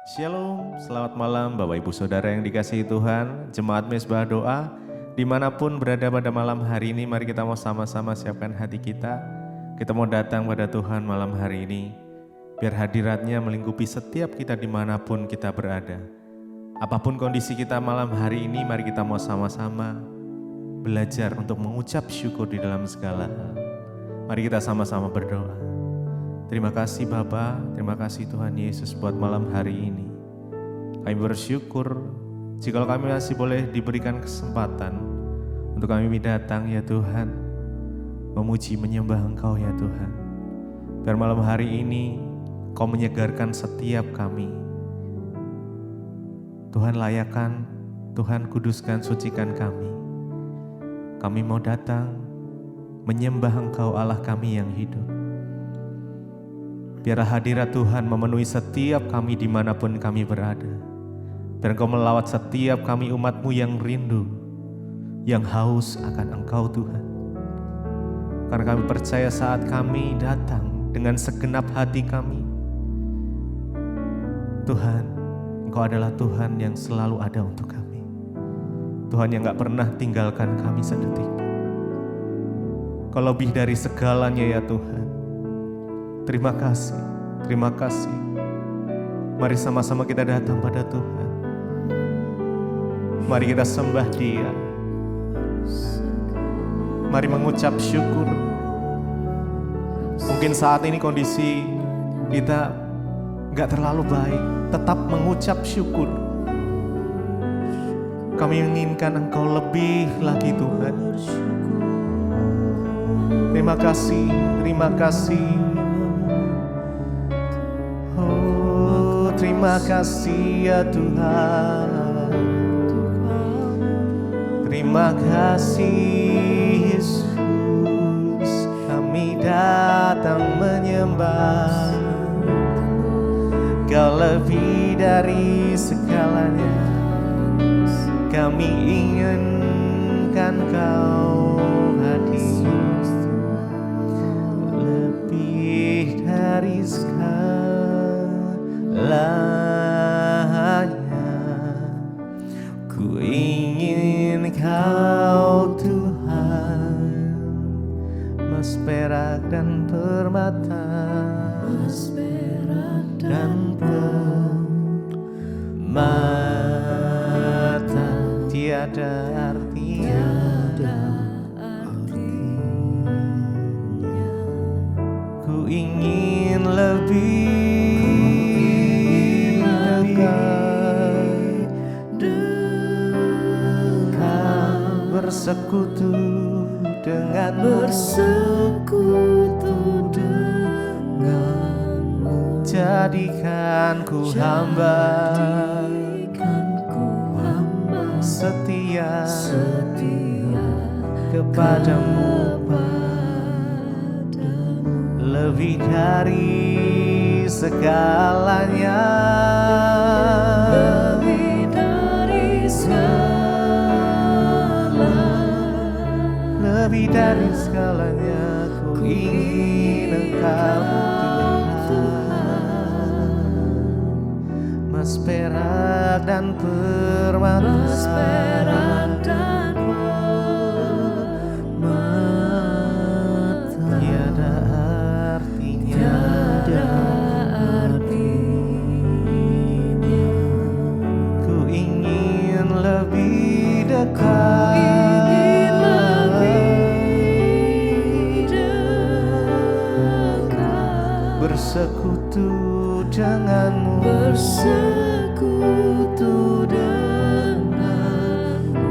Shalom, selamat malam Bapak Ibu Saudara yang dikasihi Tuhan, Jemaat Mezbah Doa, dimanapun berada pada malam hari ini, mari kita mau sama-sama siapkan hati kita. Kita mau datang pada Tuhan malam hari ini, biar hadiratnya melingkupi setiap kita dimanapun kita berada. Apapun kondisi kita malam hari ini, mari kita mau sama-sama belajar untuk mengucap syukur di dalam segala hal. Mari kita sama-sama berdoa. Terima kasih Bapa, terima kasih Tuhan Yesus buat malam hari ini. Kami bersyukur jika kami masih boleh diberikan kesempatan untuk kami datang ya Tuhan, memuji menyembah Engkau ya Tuhan. Biar malam hari ini Kau menyegarkan setiap kami. Tuhan layakan, Tuhan kuduskan, sucikan kami. Kami mau datang menyembah Engkau Allah kami yang hidup. Biarlah hadirat Tuhan memenuhi setiap kami dimanapun kami berada. Biar Engkau melawat setiap kami umat-Mu yang rindu, yang haus akan Engkau Tuhan. Karena kami percaya saat kami datang dengan segenap hati kami, Tuhan, Engkau adalah Tuhan yang selalu ada untuk kami. Tuhan yang gak pernah tinggalkan kami sedetik. Kau lebih dari segalanya ya Tuhan. Terima kasih, terima kasih. Mari sama-sama kita datang pada Tuhan. Mari kita sembah Dia. Mari mengucap syukur. Mungkin saat ini kondisi kita gak terlalu baik, tetap mengucap syukur. Kami menginginkan Engkau lebih lagi Tuhan. Terima kasih, terima kasih. Terima kasih ya Tuhan. Terima kasih Yesus. Kami datang menyembah Kau lebih dari segalanya. Kami inginkan Kau hadir lebih dari ku ingin Kau Tuhan, emas perak dan permata, tiada artinya. Ku ingin lebih bersekutu denganmu, jadikan ku hamba setia kepadamu, lebih dari segalanya, lebih dari segalanya. Ku ingin Engkau Tuhan, emas perak dan permata, tiada artinya. Ku ingin lebih dekat, bersekutu denganmu,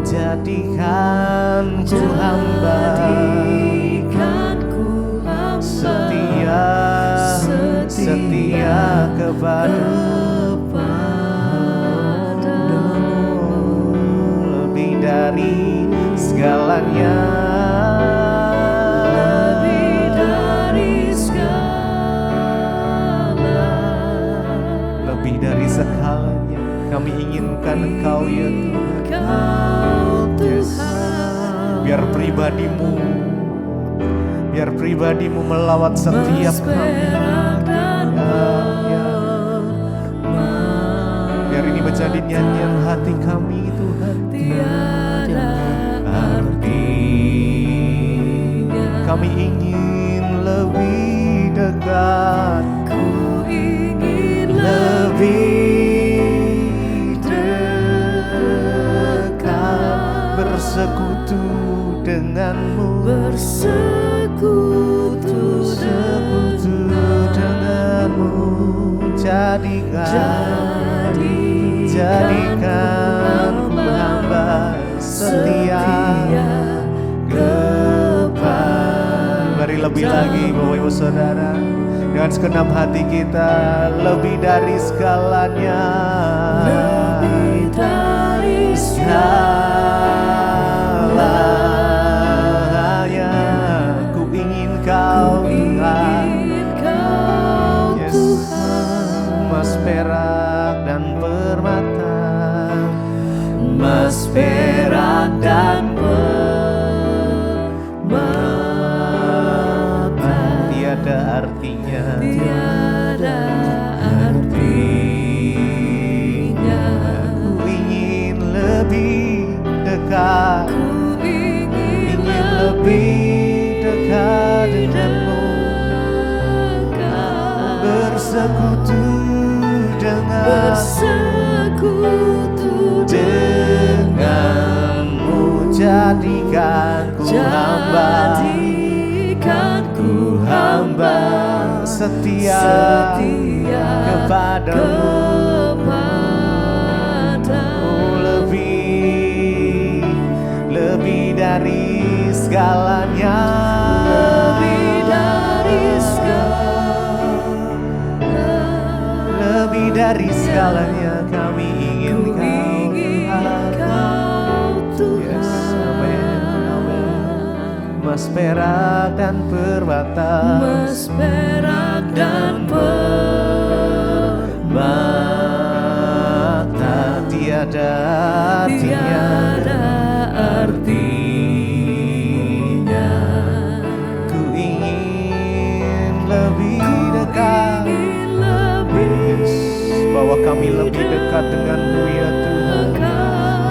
jadikan ku hamba setia kepadamu, lebih dari segalanya, lebih dari segalanya. Kami inginkan Engkau ya Tuhan. Yes. Biar pribadimu melawat setiap kami. Ya. menjadi nyanyian hati kami Tuhan. Tiada artinya. Kami ingin lebih dekat, Ku ingin lebih dekat, bersekutu denganmu, bersekutu denganmu. Jadikan ku hamba setia kepada. Mari lebih lagi Bapak Ibu Saudara, dengan segenap hati kita, lebih dari segalanya, lebih dari segalanya. Ku ingin Kau Tuhan, yes. Emas perak dan permata, emas perak dan permata, tiada artinya, tiada artinya. Ku ingin lebih dekat, Ku ingin lebih dekat denganmu, bersekutu denganmu. Jadikan ku hamba setia kepadamu. Oh, lebih dari segalanya, lebih dari segalanya. Kami ingin Kau Tuhan. Yes, amin, amin. Emas perak dan permata, emas perak dan permata, tiada artinya. Ku ingin lebih dekat, bahwa kami lebih dekat dengan-Mu ya Tuhan,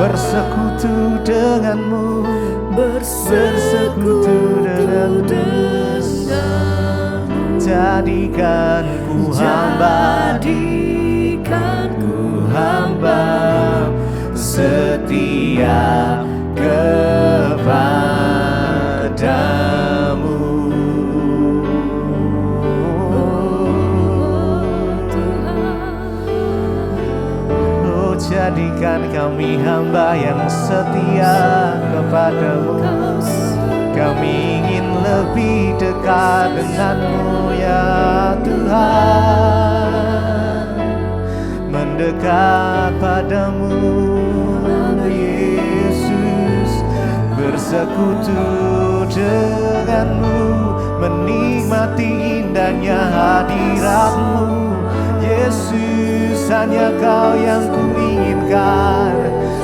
bersekutu denganmu, bersekutu denganmu. Jadikan ku hamba setia kepadamu. Oh, jadikan kami hamba yang setia kepadamu. Kami ingin lebih dekat denganmu ya Tuhan, mendekat padamu Yesus, bersekutu denganmu, menikmati indahnya hadiratmu Yesus. Hanya Kau yang ku inginkan,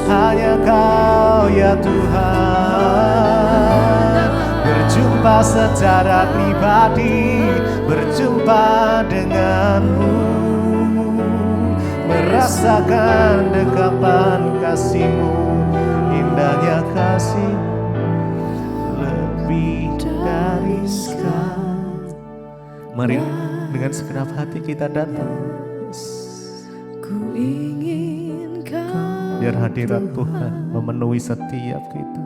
hanya Kau ya Tuhan. Berjumpa secara pribadi, berjumpa denganmu, merasakan dekapan kasih-Mu, indahnya kasih lebih dari segalanya. Mari dengan segenap hati kita datang, Ku ingin Kau, biar hadirat Tuhan memenuhi setiap kita.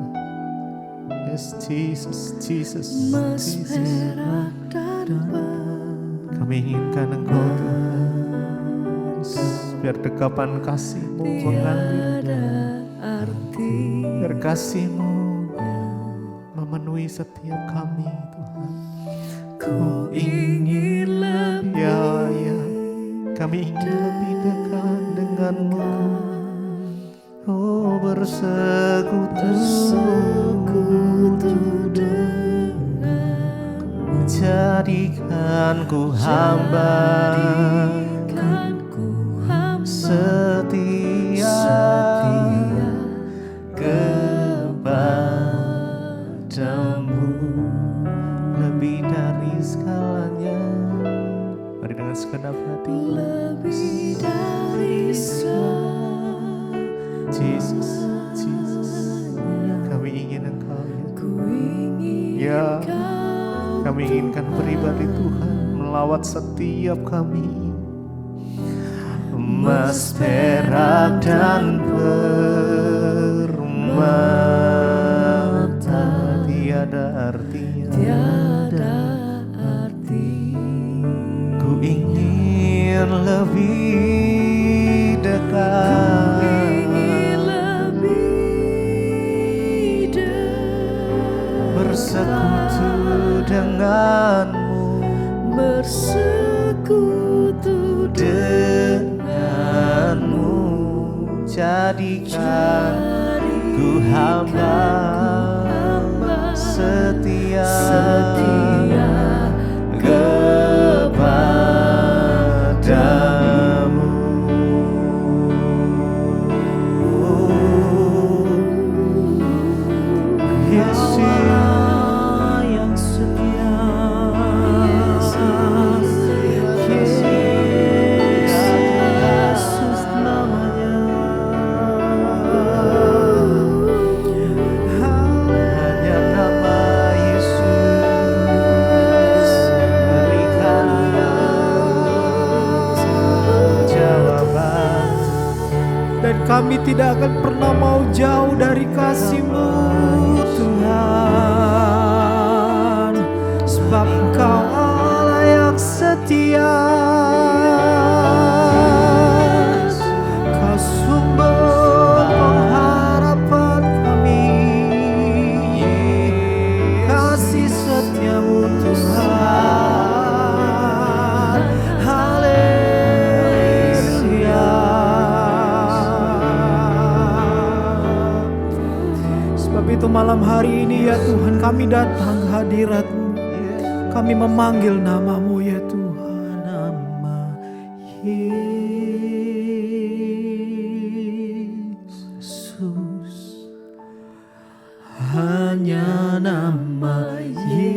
Yes, Jesus, Jesus, emas Jesus. perak dan Kami inginkan Engkau Tuhan, biar dekapan kasih-Mu mengalir, biar kasih-Mu memenuhi setiap kami Tuhan. Ku ingin lebih, Ya, kami ingin lebih dekat denganmu. Oh, bersekutu denganmu. Jadikan ku hamba setia kepadamu, lebih dari segalanya. Mari dengan segenap hati, lebih dari segalanya. Jesus, Jesus. Kami ingin Engkau ya. Ku ingin Ya, Kau kami inginkan pribadi Tuhan melawat setiap kami. Emas, perak, dan permata tiada artinya. tiada arti. Ku ingin lebih dekat, Ingin lebih dekat, bersekutu denganmu, bersekutu denganmu. Jadikan ku hamba setia kepadamu. Yesus yang setia, Yesus namanya. Hanya nama Yesus berikan jawaban. Dan kami tidak akan pernah mau jauh dari kasih-Mu Tuhan, sebab Engkau Allah yang setia. Kau sumber pengharapan kami, kasih setiamu Tuhan. Haleluya. Sebab itu malam hari ini ya Tuhan, kami datang ke hadirat-Mu. Kami memanggil nama-Mu ya Tuhan. Nama Yesus, hanya nama Yesus,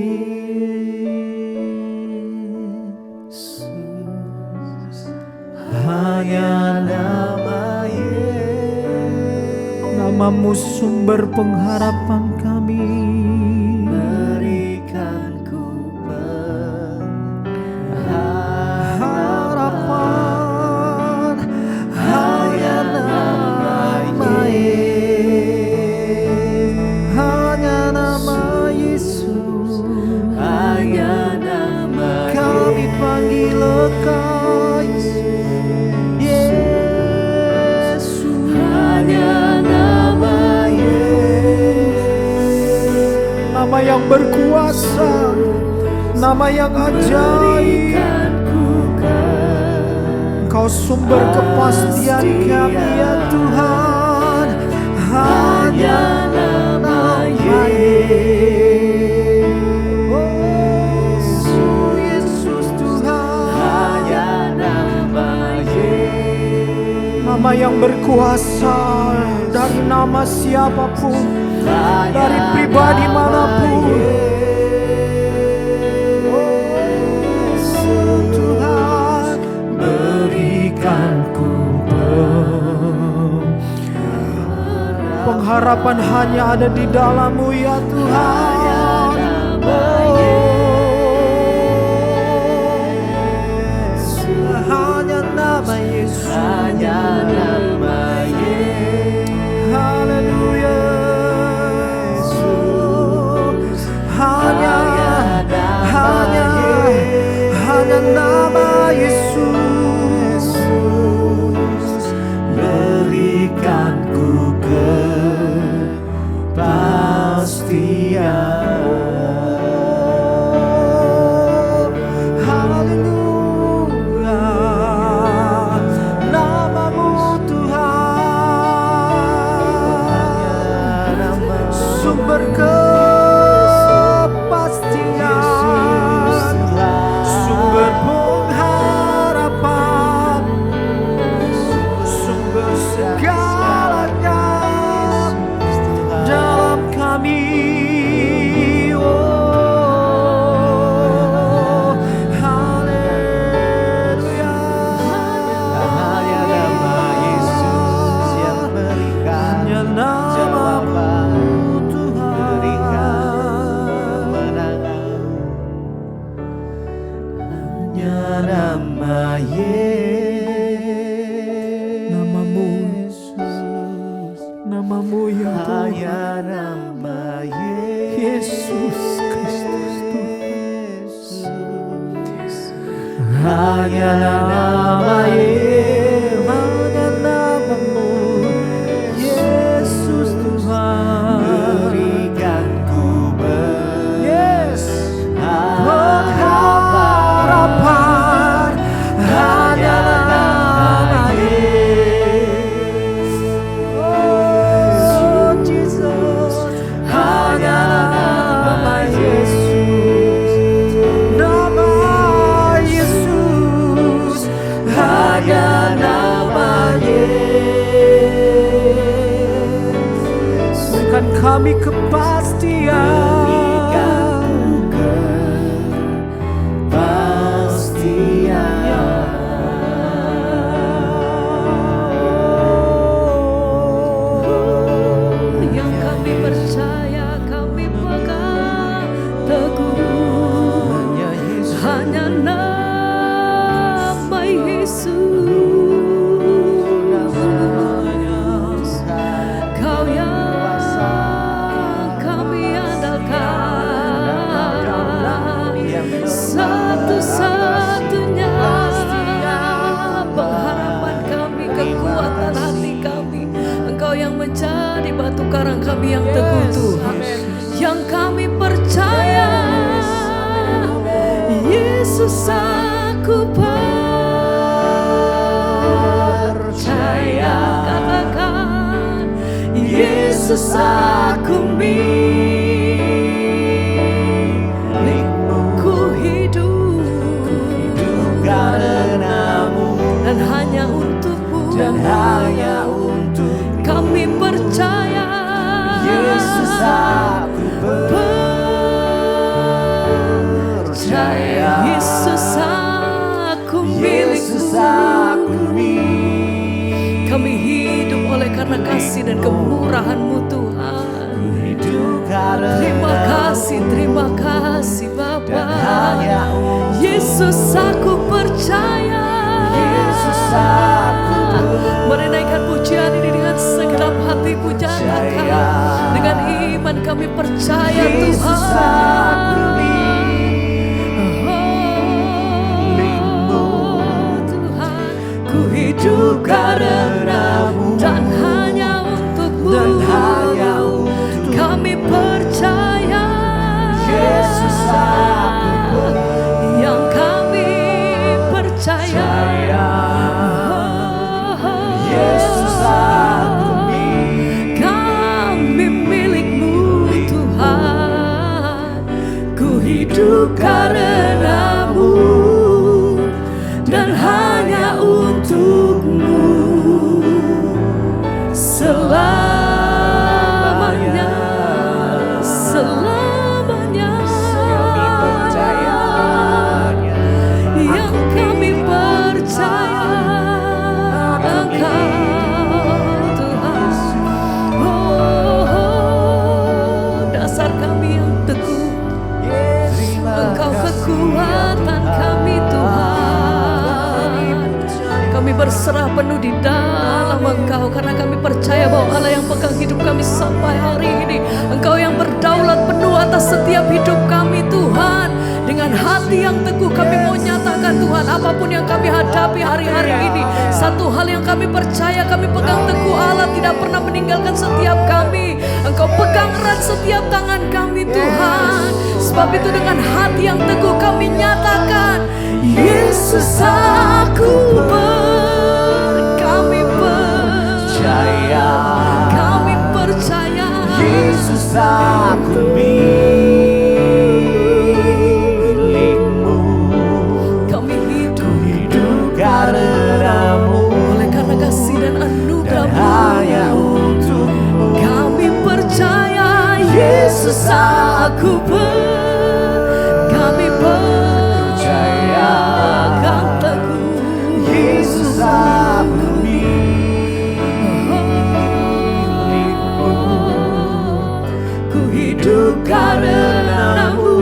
hanya nama Yesus. Nama-Mu sumber pengharapan kami. Berikan ku Harapan hanya nama Yesus, hanya nama Yesus, hanya nama kami panggil Engkau Yesus, hanya nama nama yang berkuasa, nama yang ajaib. Engkau sumber kepastian kami ya Tuhan, hanya nama Yesus. Oh Yesus Tuhan, hanya nama nama yang berkuasa dari nama siapapun, dari pribadi manapun. Oh Tuhan, berikanku pengharapan hanya ada di dalam-Mu ya Tuhan. Hanya nama Yesus, hanya nama haleluya. Hanya nama Yesus, berikan ku kepastian. haleluya. Nama-Mu Tuhan, sumber kepastian, sumber pengharapan nama Namamu ya Tuhan, hanya nama Yesus Kristus Tuhan. hanya nama Hanya namamu Yesus Tuhan. berikan ku Pengharapan hanya nama Yesus. Oh Jesus, hanya nama Yesus. Nama Yesus, hanya nama Yesus. Berikan kami kepastian. Yang kami percaya, kami pegang teguh, hanya nama Yesus. Kau yang kami andalkan, satu-satunya pengharapan kami, kekuatan hati kami. Engkau yang menjadi batu karang kami yang teguh Tuhan, yang kami percaya. Yesus aku percaya, katakan Yesus aku milikmu, ku hidup karenamu dan hanya untukmu, dan hanya untuk kami percaya. Yesus aku percaya. Yesus aku Yesus milikmu. aku Kami hidup oleh karena kasih dan kemurahan-Mu Tuhan. hidup Terima karenamu kasih dan Bapa. hanya untuk Yesus aku percaya. Yesus aku Mari naikkan pujian ini dengan segenap hati, pujian dengan iman kami percaya Yesus aku Tuhan, ku hidup hidup karenamu dan hanya untukmu, dan hanya untuk kami percaya. Yesus aku yang kami percaya. Yesus aku kami milikmu Tuhan, ku hidup karenamu dan hanya untukmu selamanya, selamanya. Yang kami percaya Engkau Tuhan. Dasar kami yang teguh, Engkau kekuatan kami Tuhan. Kami berserah penuh di dalam Engkau, karena kami percaya bahwa Allah yang pegang hidup kami sampai hari ini. Engkau yang berdaulat penuh atas setiap hidup kami Tuhan. Dengan hati yang teguh kami mau nyatakan Tuhan, apapun yang kami hadapi hari-hari ini, satu hal yang kami percaya, kami pegang teguh, Allah tidak pernah meninggalkan setiap kami. Engkau pegang erat setiap tangan kami Tuhan. Sebab itu dengan hati yang teguh kami nyatakan, Yesus aku kami percaya, kami percaya. Yesus aku milikmu, Kami hidup karenamu oleh karena kasih dan dan anugerah-Mu. hanya untukmu. Kami percaya Yesus aku kami percaya, kan teguh Yesus aku ku hidup karenamu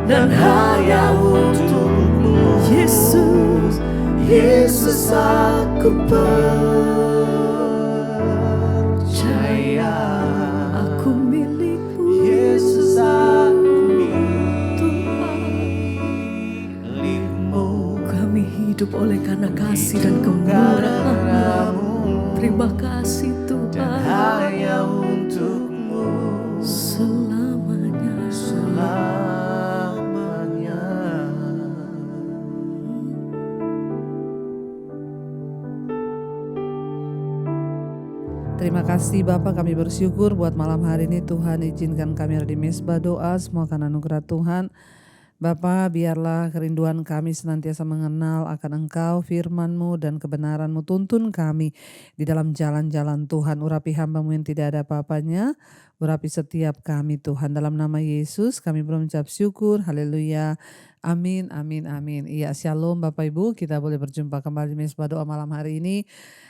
dan hanya untukmu Yesus aku percaya. Aku milikmu, Yesus aku Tuhan. milikmu. Kami hidup oleh karena kasih dan kemurahan-Mu. Terima kasih Tuhan. Hanya untukmu Selamanya. selamanya. Terima kasih Bapak, kami bersyukur buat malam hari ini. Tuhan izinkan kami ada di Mezbah Doa, semua karena anugerah Tuhan. Bapak, biarlah kerinduan kami senantiasa mengenal akan Engkau, firman-Mu dan kebenaran-Mu. Tuntun kami di dalam jalan-jalan Tuhan. Urapi hamba-Mu yang tidak ada apa-apanya. Urapi setiap kami Tuhan. Dalam nama Yesus kami berucap syukur. Haleluya. Amin, amin, amin. Iya, shalom Bapak Ibu. Kita boleh berjumpa kembali di Mezbah Doa malam hari ini.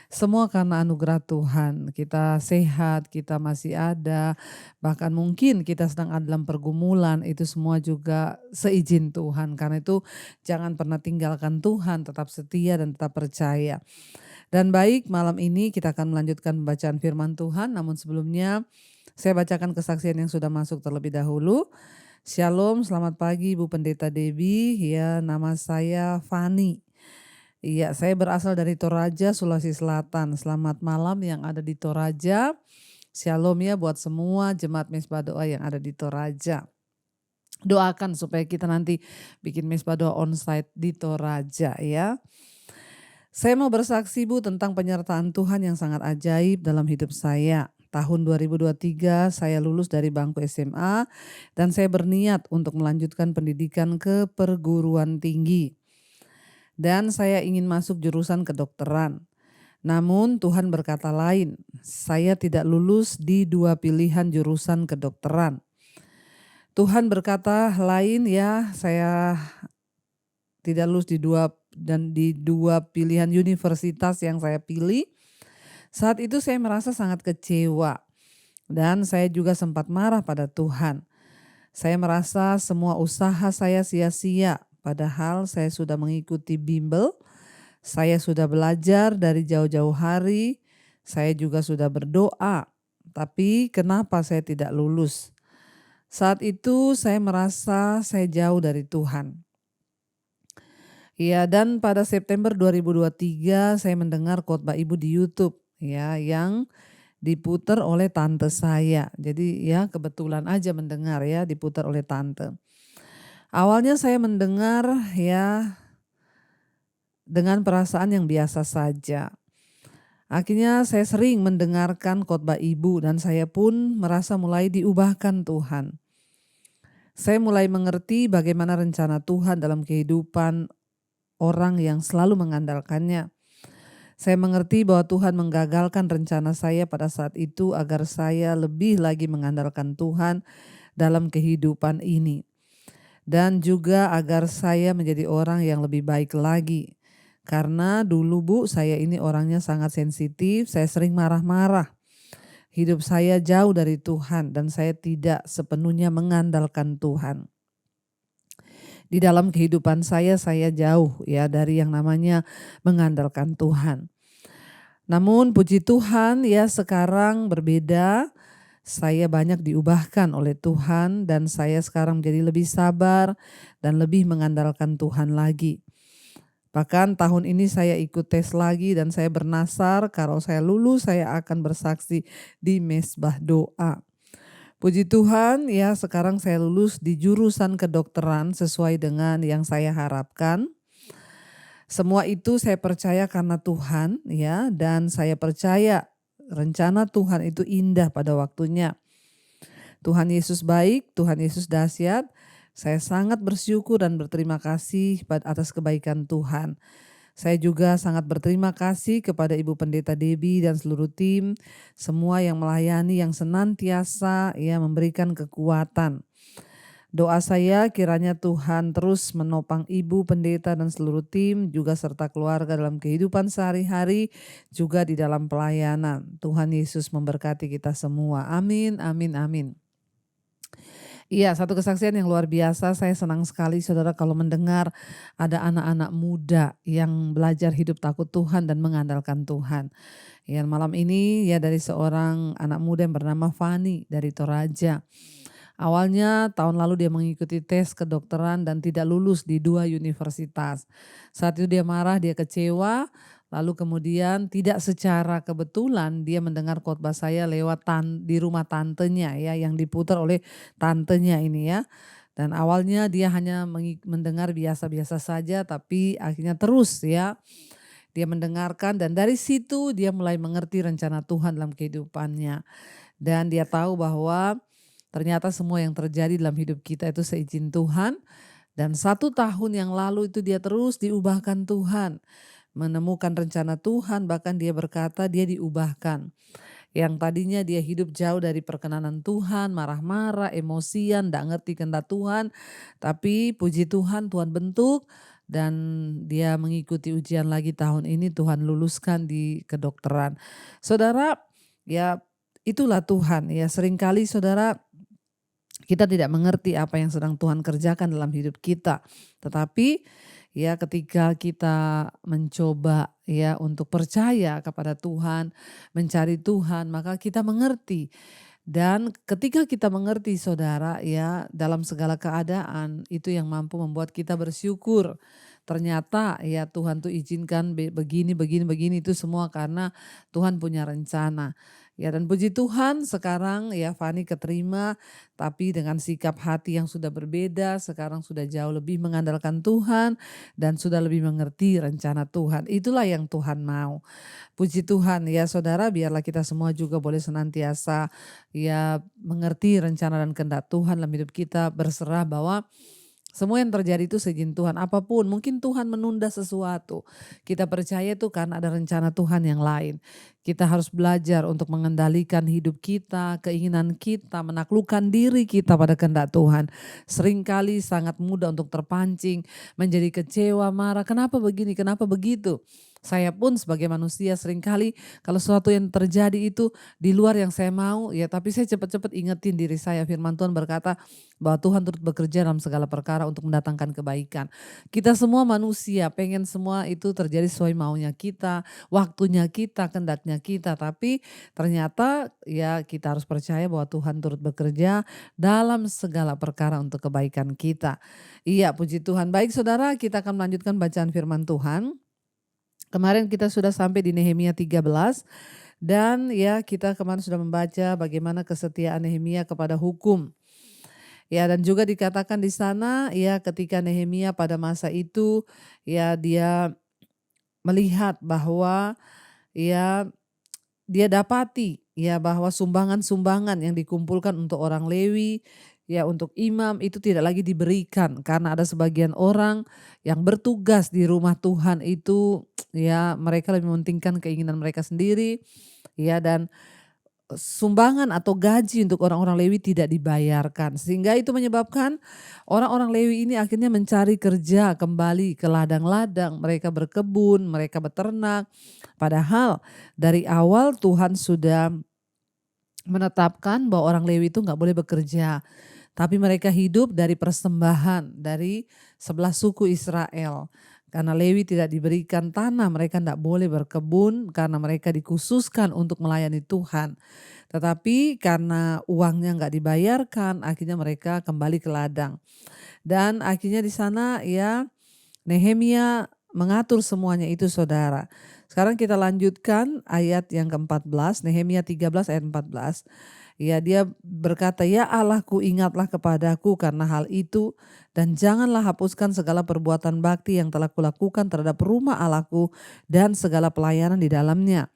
Semua karena anugerah Tuhan. Kita sehat, kita masih ada. Bahkan mungkin kita sedang ada dalam pergumulan. Itu semua juga seizin Tuhan. Karena itu jangan pernah tinggalkan Tuhan. Tetap setia dan tetap percaya. Dan baik, malam ini kita akan melanjutkan pembacaan firman Tuhan. Namun sebelumnya saya bacakan kesaksian yang sudah masuk terlebih dahulu. Shalom, selamat pagi Bu Pendeta Debbie. Ya, nama saya Fani. Iya, saya berasal dari Toraja, Sulawesi Selatan. Selamat malam yang ada di Toraja. Shalom ya buat semua jemaat Mezbah Doa yang ada di Toraja. Doakan supaya kita nanti bikin Mezbah Doa onsite di Toraja ya. Saya mau bersaksi Bu tentang penyertaan Tuhan yang sangat ajaib dalam hidup saya. Tahun 2023 saya lulus dari bangku SMA dan saya berniat untuk melanjutkan pendidikan ke perguruan tinggi. Dan saya ingin masuk jurusan kedokteran. Namun Tuhan berkata lain, saya tidak lulus di 2 pilihan jurusan kedokteran. Tuhan berkata lain ya, saya tidak lulus di 2 pilihan universitas yang saya pilih. Saat itu saya merasa sangat kecewa dan saya juga sempat marah pada Tuhan. Saya merasa semua usaha saya sia-sia padahal saya sudah mengikuti bimbel, saya sudah belajar dari jauh-jauh hari, saya juga sudah berdoa, tapi kenapa saya tidak lulus? Saat itu saya merasa saya jauh dari Tuhan. Ya, dan pada September 2023 saya mendengar khotbah Ibu di YouTube. Ya, yang diputar oleh tante saya. Jadi ya kebetulan aja mendengar ya, diputar oleh tante. Awalnya saya mendengar ya dengan perasaan yang biasa saja. Akhirnya saya sering mendengarkan khotbah Ibu dan saya pun merasa mulai diubahkan Tuhan. Saya mulai mengerti bagaimana rencana Tuhan dalam kehidupan orang yang selalu mengandalkannya. Saya mengerti bahwa Tuhan menggagalkan rencana saya pada saat itu agar saya lebih lagi mengandalkan Tuhan dalam kehidupan ini. Dan juga agar saya menjadi orang yang lebih baik lagi. Karena dulu Bu, saya ini orangnya sangat sensitif, saya sering marah-marah. Hidup saya jauh dari Tuhan dan saya tidak sepenuhnya mengandalkan Tuhan. Di dalam kehidupan saya jauh ya dari yang namanya mengandalkan Tuhan. Namun puji Tuhan ya sekarang berbeda, saya banyak diubahkan oleh Tuhan dan saya sekarang menjadi lebih sabar dan lebih mengandalkan Tuhan lagi. Bahkan tahun ini saya ikut tes lagi dan saya bernasar kalau saya lulus saya akan bersaksi di Mezbah Doa. Puji Tuhan ya sekarang saya lulus di jurusan kedokteran sesuai dengan yang saya harapkan. Semua itu saya percaya karena Tuhan ya dan saya percaya rencana Tuhan itu indah pada waktunya. Tuhan Yesus baik, Tuhan Yesus dahsyat. Saya sangat bersyukur dan berterima kasih atas kebaikan Tuhan. Saya juga sangat berterima kasih kepada Ibu Pendeta Debbie dan seluruh tim, semua yang melayani, yang senantiasa ya memberikan kekuatan. Doa saya kiranya Tuhan terus menopang Ibu Pendeta dan seluruh tim, juga serta keluarga dalam kehidupan sehari-hari, juga di dalam pelayanan. Tuhan Yesus memberkati kita semua. Amin, amin, amin. Iya, satu kesaksian yang luar biasa. Saya senang sekali saudara kalau mendengar ada anak-anak muda yang belajar hidup takut Tuhan dan mengandalkan Tuhan. Ya, malam ini ya dari seorang anak muda yang bernama Fani dari Toraja. Awalnya tahun lalu dia mengikuti tes kedokteran dan tidak lulus di 2 universitas. Saat itu dia marah, dia kecewa. Lalu kemudian tidak secara kebetulan dia mendengar khotbah saya lewat di rumah tantenya ya, yang diputar oleh tantenya ini ya. Dan awalnya dia hanya mendengar biasa-biasa saja, tapi akhirnya terus ya dia mendengarkan, dan dari situ dia mulai mengerti rencana Tuhan dalam kehidupannya. Dan dia tahu bahwa ternyata semua yang terjadi dalam hidup kita itu seizin Tuhan. Dan 1 tahun yang lalu itu dia terus diubahkan Tuhan, menemukan rencana Tuhan, bahkan dia berkata dia diubahkan. Yang tadinya dia hidup jauh dari perkenanan Tuhan, marah-marah, emosian, gak ngerti kehendak Tuhan. Tapi puji Tuhan, Tuhan bentuk dan dia mengikuti ujian lagi tahun ini, Tuhan luluskan di kedokteran. Saudara, ya itulah Tuhan ya. Seringkali saudara, kita tidak mengerti apa yang sedang Tuhan kerjakan dalam hidup kita. Tetapi ya ketika kita mencoba ya untuk percaya kepada Tuhan, mencari Tuhan, maka kita mengerti. Dan ketika kita mengerti saudara ya, dalam segala keadaan itu yang mampu membuat kita bersyukur. Ternyata ya Tuhan tuh izinkan begini itu semua karena Tuhan punya rencana. Ya, dan puji Tuhan sekarang ya Fani keterima, tapi dengan sikap hati yang sudah berbeda, sekarang sudah jauh lebih mengandalkan Tuhan dan sudah lebih mengerti rencana Tuhan. Itulah yang Tuhan mau. Puji Tuhan ya saudara, biarlah kita semua juga boleh senantiasa ya mengerti rencana dan kehendak Tuhan dalam hidup kita, berserah bahwa semua yang terjadi itu seizin Tuhan. Apapun, mungkin Tuhan menunda sesuatu. Kita percaya itu karena ada rencana Tuhan yang lain. Kita harus belajar untuk mengendalikan hidup kita, keinginan kita, menaklukkan diri kita pada kehendak Tuhan. Seringkali sangat mudah untuk terpancing, menjadi kecewa, marah. Kenapa begini, kenapa begitu? Saya pun sebagai manusia seringkali kalau sesuatu yang terjadi itu di luar yang saya mau ya, tapi saya cepat-cepat ingetin diri saya. Firman Tuhan berkata bahwa Tuhan turut bekerja dalam segala perkara untuk mendatangkan kebaikan. Kita semua manusia pengen semua itu terjadi sesuai maunya kita, waktunya kita, kehendaknya kita. Tapi ternyata ya kita harus percaya bahwa Tuhan turut bekerja dalam segala perkara untuk kebaikan kita. Iya, puji Tuhan. Baik saudara, kita akan melanjutkan bacaan firman Tuhan. Kemarin kita sudah sampai di Nehemia 13 dan ya kita kemarin sudah membaca bagaimana kesetiaan Nehemia kepada hukum. Ya, dan juga dikatakan di sana ya ketika Nehemia pada masa itu ya dia melihat bahwa ya dia dapati ya bahwa sumbangan-sumbangan yang dikumpulkan untuk orang Lewi ya untuk imam itu tidak lagi diberikan karena ada sebagian orang yang bertugas di rumah Tuhan itu ya mereka lebih mementingkan keinginan mereka sendiri ya, dan sumbangan atau gaji untuk orang-orang Lewi tidak dibayarkan sehingga itu menyebabkan orang-orang Lewi ini akhirnya mencari kerja kembali ke ladang-ladang, mereka berkebun, mereka beternak, padahal dari awal Tuhan sudah menetapkan bahwa orang Lewi itu nggak boleh bekerja. Tapi mereka hidup dari persembahan dari 11 suku Israel. Karena Lewi tidak diberikan tanah, mereka tidak boleh berkebun karena mereka dikhususkan untuk melayani Tuhan. Tetapi karena uangnya nggak dibayarkan, akhirnya mereka kembali ke ladang. Dan akhirnya di sana ya Nehemia mengatur semuanya itu saudara. Sekarang kita lanjutkan ayat yang ke-14, Nehemia 13 ayat 14. Ya, dia berkata, "Ya Allahku, ingatlah kepadaku karena hal itu dan janganlah hapuskan segala perbuatan bakti yang telah kulakukan terhadap rumah Allahku dan segala pelayanan di dalamnya."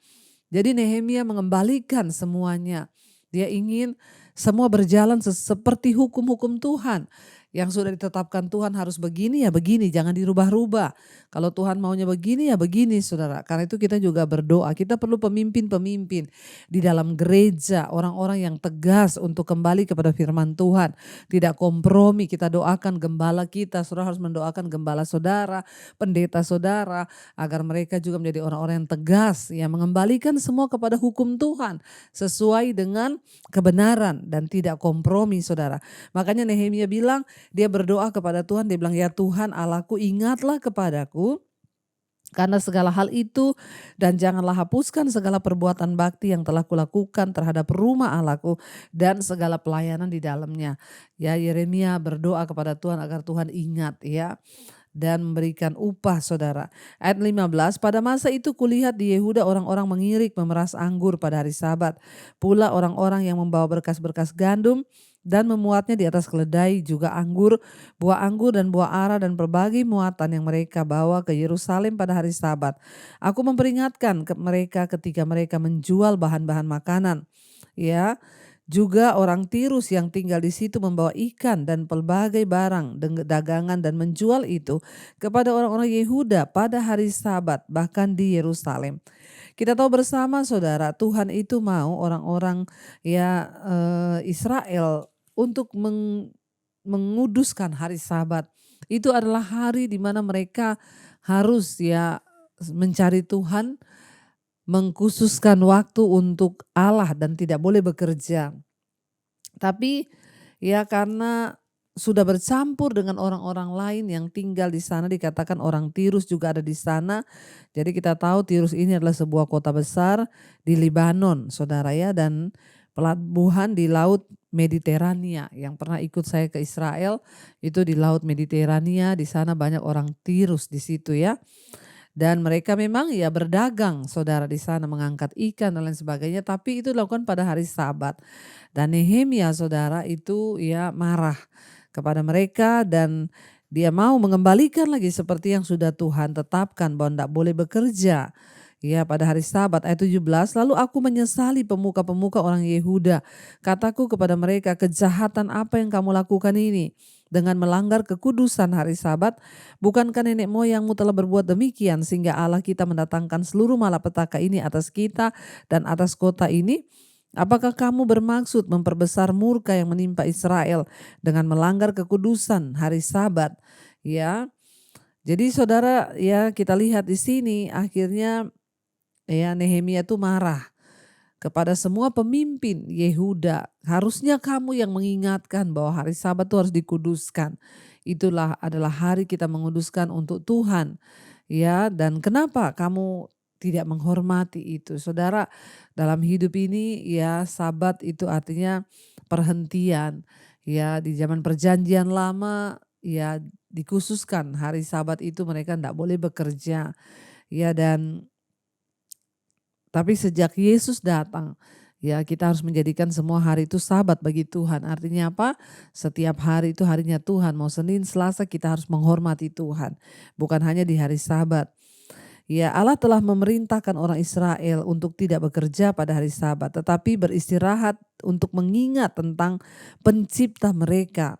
Jadi Nehemia mengembalikan semuanya. Dia ingin semua berjalan seperti hukum-hukum Tuhan. Yang sudah ditetapkan Tuhan harus begini ya begini, jangan dirubah-rubah. Kalau Tuhan maunya begini ya begini saudara. Karena itu kita juga berdoa, kita perlu pemimpin-pemimpin di dalam gereja, orang-orang yang tegas untuk kembali kepada firman Tuhan. Tidak kompromi, kita doakan gembala kita, saudara harus mendoakan gembala saudara, pendeta saudara, agar mereka juga menjadi orang-orang yang tegas, yang mengembalikan semua kepada hukum Tuhan, sesuai dengan kebenaran dan tidak kompromi saudara. Makanya Nehemia bilang, dia berdoa kepada Tuhan, dia bilang, ya Tuhan Allahku, ingatlah kepadaku karena segala hal itu, dan janganlah hapuskan segala perbuatan bakti yang telah kulakukan terhadap rumah Allahku dan segala pelayanan di dalamnya. Ya, Yeremia berdoa kepada Tuhan agar Tuhan ingat ya, dan memberikan upah saudara. Ayat 15, pada masa itu kulihat di Yehuda orang-orang mengirik memeras anggur pada hari Sabat. Pula orang-orang yang membawa berkas-berkas gandum dan memuatnya di atas keledai, juga anggur, buah anggur dan buah ara dan berbagai muatan yang mereka bawa ke Yerusalem pada hari Sabat. Aku memperingatkan ke mereka ketika mereka menjual bahan-bahan makanan. Ya, juga orang Tirus yang tinggal di situ membawa ikan dan pelbagai barang dagangan dan menjual itu kepada orang-orang Yehuda pada hari Sabat, bahkan di Yerusalem. Kita tahu bersama saudara, Tuhan itu mau orang-orang Israel untuk menguduskan hari Sabat. Itu adalah hari di mana mereka harus mencari Tuhan, mengkhususkan waktu untuk Allah dan tidak boleh bekerja. Tapi karena sudah bercampur dengan orang-orang lain yang tinggal di sana, dikatakan orang Tirus juga ada di sana. Jadi kita tahu Tirus ini adalah sebuah kota besar di Libanon saudara ya, dan pelabuhan di Laut Mediterania. Yang pernah ikut saya ke Israel itu di Laut Mediterania, di sana banyak orang Tirus di situ ya. Dan mereka memang berdagang saudara di sana, mengangkat ikan dan lain sebagainya, tapi itu dilakukan pada hari Sabat. Dan Nehemia saudara itu marah kepada mereka dan dia mau mengembalikan lagi seperti yang sudah Tuhan tetapkan bahwa tidak boleh bekerja pada hari Sabat. Ayat 17, lalu aku menyesali pemuka-pemuka orang Yehuda. Kataku kepada mereka, kejahatan apa yang kamu lakukan ini dengan melanggar kekudusan hari Sabat? Bukankah nenek moyangmu telah berbuat demikian sehingga Allah kita mendatangkan seluruh malapetaka ini atas kita dan atas kota ini? Apakah kamu bermaksud memperbesar murka yang menimpa Israel dengan melanggar kekudusan hari Sabat? Ya. Jadi saudara kita lihat di sini akhirnya Nehemia itu marah kepada semua pemimpin Yehuda. Harusnya kamu yang mengingatkan bahwa hari Sabat itu harus dikuduskan. Itulah adalah hari kita menguduskan untuk Tuhan. Ya, dan kenapa kamu tidak menghormati itu? Saudara, dalam hidup ini Sabat itu artinya perhentian. Ya, di zaman perjanjian lama dikhususkan hari Sabat itu mereka tidak boleh bekerja. Ya, tapi sejak Yesus datang, kita harus menjadikan semua hari itu Sabat bagi Tuhan. Artinya apa? Setiap hari itu harinya Tuhan. Mau Senin, Selasa kita harus menghormati Tuhan. Bukan hanya di hari Sabat. Allah telah memerintahkan orang Israel untuk tidak bekerja pada hari Sabat, tetapi beristirahat untuk mengingat tentang pencipta mereka.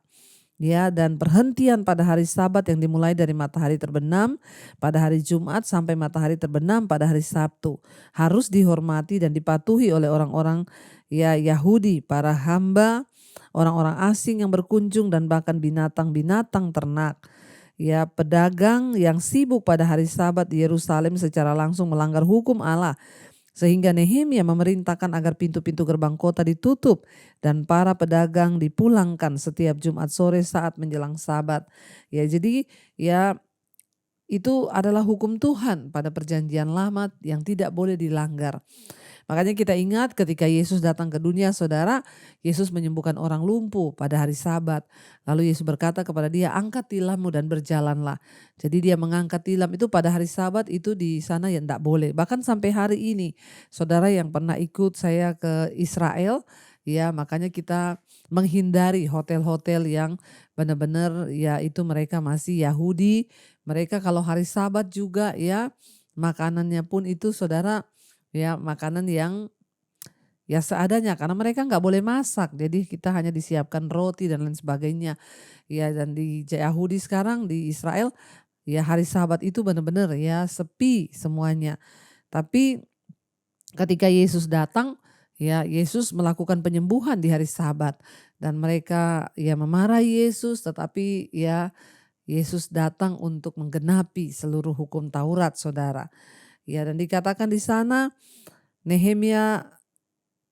Dan perhentian pada hari Sabat yang dimulai dari matahari terbenam pada hari Jumat sampai matahari terbenam pada hari Sabtu harus dihormati dan dipatuhi oleh orang-orang Yahudi, para hamba, orang-orang asing yang berkunjung dan bahkan binatang-binatang ternak. Pedagang yang sibuk pada hari Sabat di Yerusalem secara langsung melanggar hukum Allah. Sehingga Nehemia memerintahkan agar pintu-pintu gerbang kota ditutup dan para pedagang dipulangkan setiap Jumat sore saat menjelang Sabat. Jadi itu adalah hukum Tuhan pada perjanjian lama yang tidak boleh dilanggar. Makanya kita ingat ketika Yesus datang ke dunia saudara, Yesus menyembuhkan orang lumpuh pada hari Sabat. Lalu Yesus berkata kepada dia, angkat tilammu dan berjalanlah. Jadi dia mengangkat tilam itu pada hari Sabat, itu di sana tidak boleh. Bahkan sampai hari ini saudara yang pernah ikut saya ke Israel, makanya kita menghindari hotel-hotel yang benar-benar itu mereka masih Yahudi. Mereka kalau hari Sabat juga makanannya pun itu saudara makanan yang ya seadanya karena mereka nggak boleh masak. Jadi kita hanya disiapkan roti dan lain sebagainya. Ya dan di Yahudi sekarang di Israel ya hari Sabat itu benar-benar ya sepi semuanya. Tapi ketika Yesus datang, ya Yesus melakukan penyembuhan di hari Sabat dan mereka ya memarahi Yesus, tetapi ya Yesus datang untuk menggenapi seluruh hukum Taurat, Saudara. Ya dan dikatakan di sana Nehemia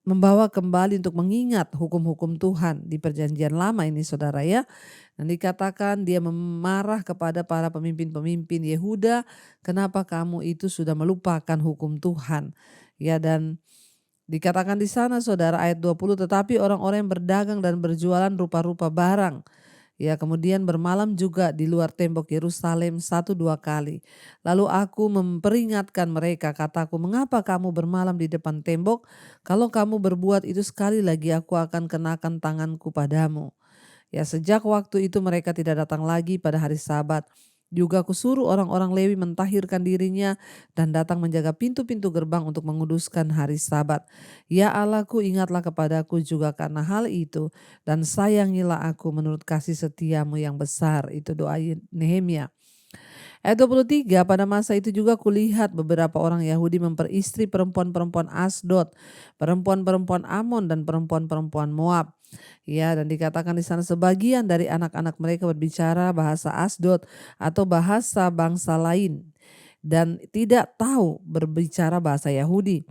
membawa kembali untuk mengingat hukum-hukum Tuhan di perjanjian lama ini, Saudara ya. Dan dikatakan dia memarah kepada para pemimpin-pemimpin Yehuda, kenapa kamu itu sudah melupakan hukum Tuhan. Ya dan dikatakan di sana Saudara ayat 20, tetapi orang-orang yang berdagang dan berjualan rupa-rupa barang ya kemudian bermalam juga di luar tembok Yerusalem 1-2 kali. Lalu aku memperingatkan mereka, kataku, mengapa kamu bermalam di depan tembok? Kalau kamu berbuat itu sekali lagi aku akan kenakan tanganku padamu. Ya sejak waktu itu mereka tidak datang lagi pada hari Sabat. Juga kusuruh orang-orang Lewi mentahirkan dirinya dan datang menjaga pintu-pintu gerbang untuk menguduskan hari Sabat. Ya Allahku, ingatlah kepadaku juga karena hal itu dan sayangilah aku menurut kasih setiamu yang besar. Itu doa Nehemia. Ayat 23, pada masa itu juga kulihat beberapa orang Yahudi memperistri perempuan-perempuan Asdod, perempuan-perempuan Amon dan perempuan-perempuan Moab. Ya, dan dikatakan di sana sebagian dari anak-anak mereka berbicara bahasa Asdod atau bahasa bangsa lain dan tidak tahu berbicara bahasa Yahudi.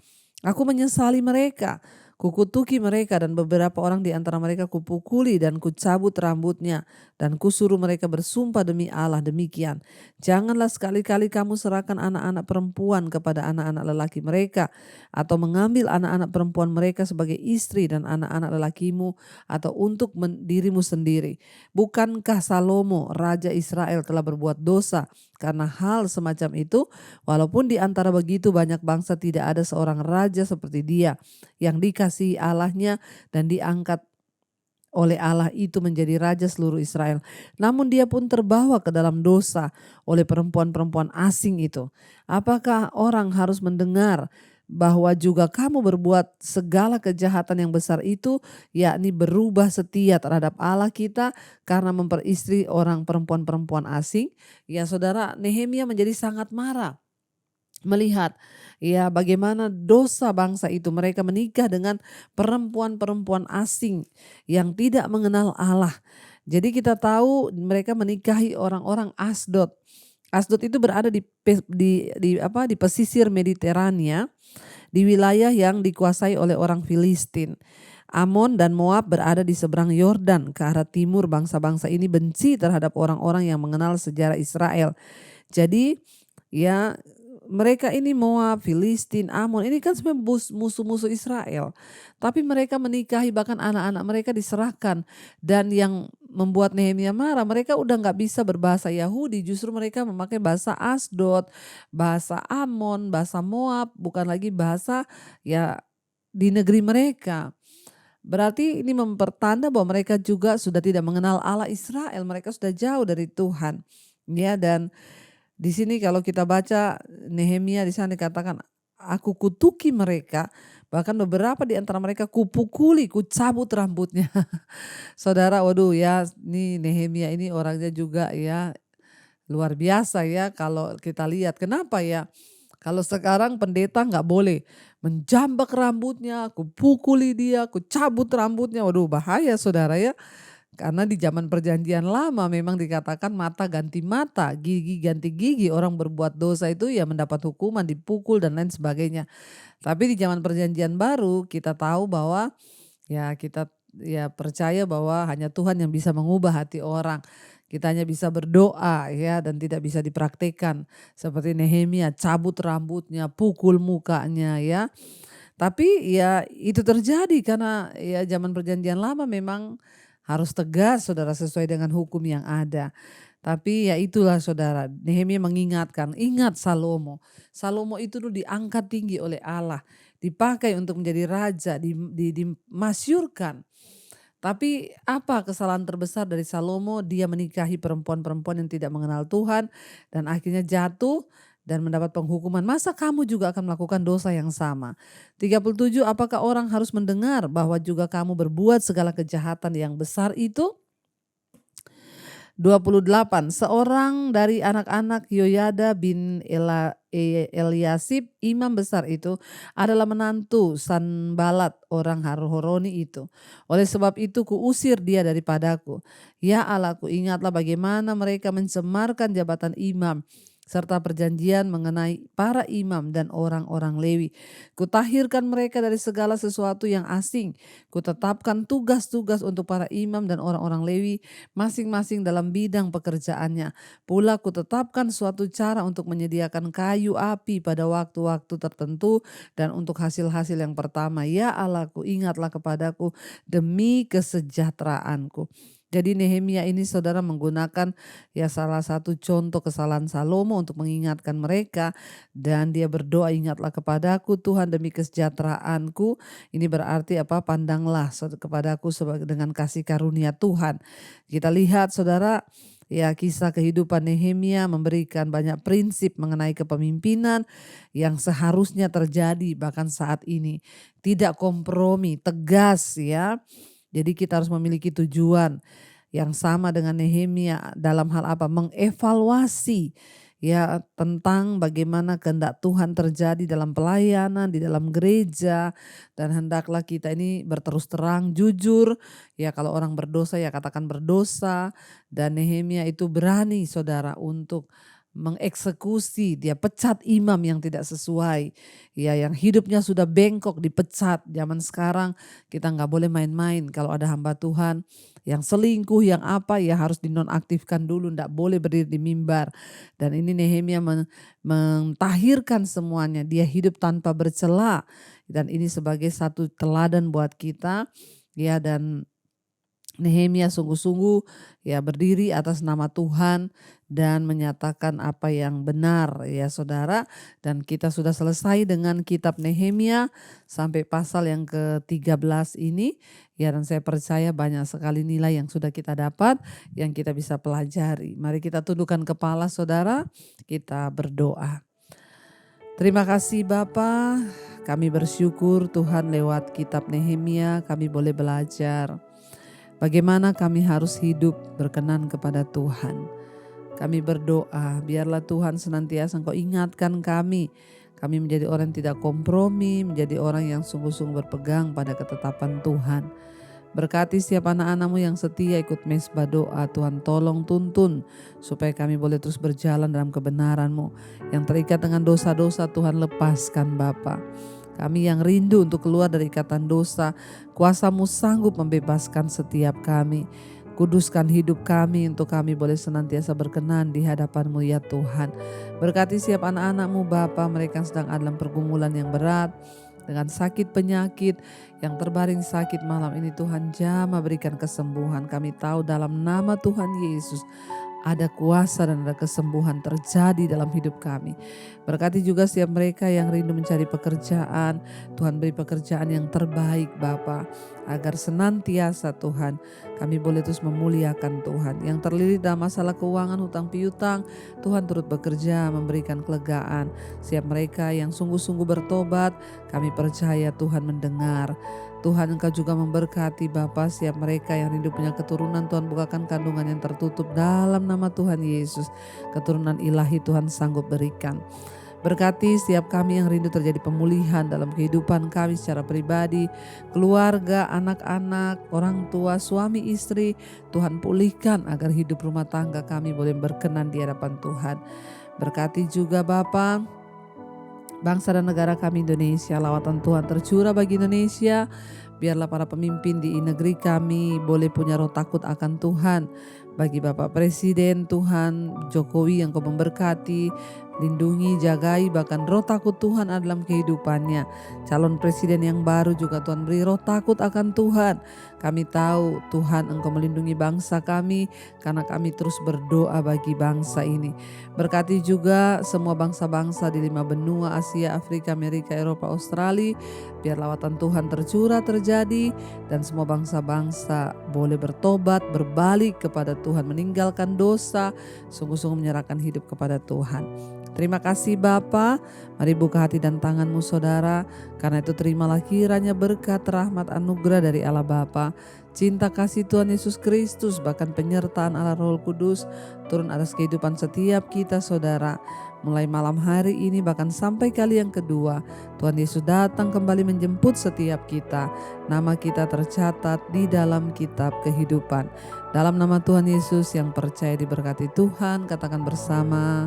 Aku menyesali mereka, kukutuki mereka dan beberapa orang di antara mereka kupukuli dan kucabut rambutnya dan kusuruh mereka bersumpah demi Allah demikian. Janganlah sekali-kali kamu serahkan anak-anak perempuan kepada anak-anak lelaki mereka atau mengambil anak-anak perempuan mereka sebagai istri dan anak-anak lelakimu atau untuk dirimu sendiri. Bukankah Salomo raja Israel telah berbuat dosa karena hal semacam itu? Walaupun di antara begitu banyak bangsa tidak ada seorang raja seperti dia yang dikasihi Allahnya dan diangkat oleh Allah itu menjadi raja seluruh Israel. Namun dia pun terbawa ke dalam dosa oleh perempuan-perempuan asing itu. Apakah orang harus mendengar bahwa juga kamu berbuat segala kejahatan yang besar itu, yakni berubah setia terhadap Allah kita karena memperistri orang perempuan-perempuan asing? Ya saudara, Nehemia menjadi sangat marah melihat ya bagaimana dosa bangsa itu, mereka menikah dengan perempuan-perempuan asing yang tidak mengenal Allah. Jadi kita tahu mereka menikahi orang-orang Asdod. Asdod itu berada di pesisir Mediterania, di wilayah yang dikuasai oleh orang Filistin. Amon dan Moab berada di seberang Yordan ke arah timur. Bangsa-bangsa ini benci terhadap orang-orang yang mengenal sejarah Israel. Jadi ya mereka ini Moab, Filistin, Amon ini kan sebenarnya musuh-musuh Israel. Tapi mereka menikahi, bahkan anak-anak mereka diserahkan. Dan yang membuat Nehemia marah, mereka udah gak bisa berbahasa Yahudi. Justru mereka memakai bahasa Asdod, bahasa Amon, bahasa Moab. Bukan lagi bahasa ya di negeri mereka. Berarti ini mempertanda bahwa mereka juga sudah tidak mengenal Allah Israel. Mereka sudah jauh dari Tuhan. Ya, dan di sini kalau kita baca Nehemia di sana dikatakan aku kutuki mereka, bahkan beberapa di antara mereka kupukuli, kucabut rambutnya. Saudara, waduh ya, ini Nehemia ini orangnya juga ya luar biasa ya kalau kita lihat. Kenapa ya? Kalau sekarang pendeta nggak boleh menjambak rambutnya, kupukuli dia, kucabut rambutnya. Waduh bahaya saudara ya. Karena di zaman perjanjian lama memang dikatakan mata ganti mata, gigi ganti gigi. Orang berbuat dosa itu ya mendapat hukuman, dipukul dan lain sebagainya. Tapi di zaman perjanjian baru kita tahu bahwa ya kita ya percaya bahwa hanya Tuhan yang bisa mengubah hati orang. Kita hanya bisa berdoa ya dan tidak bisa dipraktikkan. Seperti Nehemia cabut rambutnya, pukul mukanya ya. Tapi ya itu terjadi karena ya zaman perjanjian lama memang harus tegas saudara sesuai dengan hukum yang ada. Tapi ya itulah saudara, Nehemia mengingatkan, ingat Salomo. Salomo itu dulu diangkat tinggi oleh Allah, dipakai untuk menjadi raja, dimasyurkan. Tapi apa kesalahan terbesar dari Salomo? Dia menikahi perempuan-perempuan yang tidak mengenal Tuhan dan akhirnya jatuh dan mendapat penghukuman, masa kamu juga akan melakukan dosa yang sama? 37, apakah orang harus mendengar bahwa juga kamu berbuat segala kejahatan yang besar itu? 28, seorang dari anak-anak Yoyada bin Eliasib, imam besar itu, adalah menantu Sanbalat orang Horoni itu. Oleh sebab itu kuusir dia daripadaku. Ya Allahku, ingatlah bagaimana mereka mencemarkan jabatan imam serta perjanjian mengenai para imam dan orang-orang Lewi. Kutahirkan mereka dari segala sesuatu yang asing. Kutetapkan tugas-tugas untuk para imam dan orang-orang Lewi masing-masing dalam bidang pekerjaannya. Pula kutetapkan suatu cara untuk menyediakan kayu api pada waktu-waktu tertentu dan untuk hasil-hasil yang pertama. Ya Allahku, ingatlah kepadaku demi kesejahteraanku. Jadi Nehemia ini saudara menggunakan salah satu contoh kesalahan Salomo untuk mengingatkan mereka, dan dia berdoa, ingatlah kepadaku Tuhan demi kesejahteraanku. Ini berarti pandanglah kepadaku dengan kasih karunia Tuhan. Kita lihat saudara, kisah kehidupan Nehemia memberikan banyak prinsip mengenai kepemimpinan yang seharusnya terjadi bahkan saat ini. Tidak kompromi, tegas ya. Jadi kita harus memiliki tujuan yang sama dengan Nehemia dalam hal apa? Mengevaluasi tentang bagaimana kehendak Tuhan terjadi dalam pelayanan, di dalam gereja, dan hendaklah kita ini berterus terang, jujur. Kalau orang berdosa katakan berdosa, dan Nehemia itu berani saudara untuk mengeksekusi, dia pecat imam yang tidak sesuai, yang hidupnya sudah bengkok dipecat. Zaman sekarang kita nggak boleh main-main. Kalau ada hamba Tuhan yang selingkuh, yang harus dinonaktifkan dulu, nggak boleh berdiri di mimbar. Dan ini Nehemia mentahirkan semuanya, dia hidup tanpa bercela, dan ini sebagai satu teladan buat kita dan Nehemia sungguh-sungguh berdiri atas nama Tuhan dan menyatakan apa yang benar saudara. Dan kita sudah selesai dengan kitab Nehemia sampai pasal yang ke-13 ini dan saya percaya banyak sekali nilai yang sudah kita dapat, yang kita bisa pelajari. Mari kita tundukkan kepala saudara, kita berdoa. Terima kasih Bapa, kami bersyukur Tuhan lewat kitab Nehemia kami boleh belajar bagaimana kami harus hidup berkenan kepada Tuhan. Kami berdoa, biarlah Tuhan senantiasa Engkau ingatkan kami menjadi orang yang tidak kompromi, menjadi orang yang sungguh-sungguh berpegang pada ketetapan Tuhan. Berkati setiap anak-anak-Mu yang setia ikut mesbah doa, Tuhan tolong tuntun supaya kami boleh terus berjalan dalam kebenaran-Mu. Yang terikat dengan dosa-dosa Tuhan lepaskan Bapa. Kami yang rindu untuk keluar dari ikatan dosa, kuasa-Mu sanggup membebaskan setiap kami. Kuduskan hidup kami untuk kami boleh senantiasa berkenan di hadapan-Mu ya Tuhan. Berkati setiap anak-anak-Mu Bapa, mereka yang sedang ada dalam pergumulan yang berat, dengan sakit penyakit, yang terbaring sakit malam ini Tuhan jamah berikan kesembuhan. Kami tahu dalam nama Tuhan Yesus ada kuasa dan ada kesembuhan terjadi dalam hidup kami. Berkati juga setiap mereka yang rindu mencari pekerjaan. Tuhan beri pekerjaan yang terbaik Bapa, agar senantiasa Tuhan kami boleh terus memuliakan Tuhan. Yang terlilit dalam masalah keuangan, hutang piutang, Tuhan turut bekerja memberikan kelegaan. Setiap mereka yang sungguh-sungguh bertobat, kami percaya Tuhan mendengar. Tuhan Engkau juga memberkati Bapa setiap mereka yang rindu punya keturunan. Tuhan bukakan kandungan yang tertutup dalam nama Tuhan Yesus. Keturunan ilahi Tuhan sanggup berikan. Berkati setiap kami yang rindu terjadi pemulihan dalam kehidupan kami secara pribadi, keluarga, anak-anak, orang tua, suami, istri. Tuhan pulihkan agar hidup rumah tangga kami boleh berkenan di hadapan Tuhan. Berkati juga Bapa bangsa dan negara kami Indonesia, lawatan Tuhan tercurah bagi Indonesia. Biarlah para pemimpin di negeri kami boleh punya roh takut akan Tuhan. Bagi Bapak Presiden Tuhan Jokowi yang Kau memberkati, lindungi, jagai, bahkan roh takut Tuhan ada dalam kehidupannya. Calon presiden yang baru juga Tuhan beri roh takut akan Tuhan. Kami tahu Tuhan Engkau melindungi bangsa kami karena kami terus berdoa bagi bangsa ini. Berkati juga semua bangsa-bangsa di 5 benua, Asia, Afrika, Amerika, Eropa, Australia. Biar lawatan Tuhan tercurah terjadi dan semua bangsa-bangsa boleh bertobat, berbalik kepada Tuhan, meninggalkan dosa, sungguh-sungguh menyerahkan hidup kepada Tuhan. Terima kasih Bapa. Mari buka hati dan tanganmu saudara. Karena itu terimalah kiranya berkat, rahmat, anugerah dari Allah Bapa, cinta kasih Tuhan Yesus Kristus, bahkan penyertaan Allah Roh Kudus turun atas kehidupan setiap kita saudara. Mulai malam hari ini bahkan sampai kali yang kedua, Tuhan Yesus datang kembali menjemput setiap kita. Nama kita tercatat di dalam kitab kehidupan. Dalam nama Tuhan Yesus yang percaya diberkati Tuhan, katakan bersama,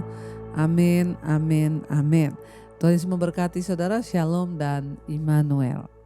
amin, amin, amin. Tuhan Yesus memberkati saudara, shalom dan Immanuel.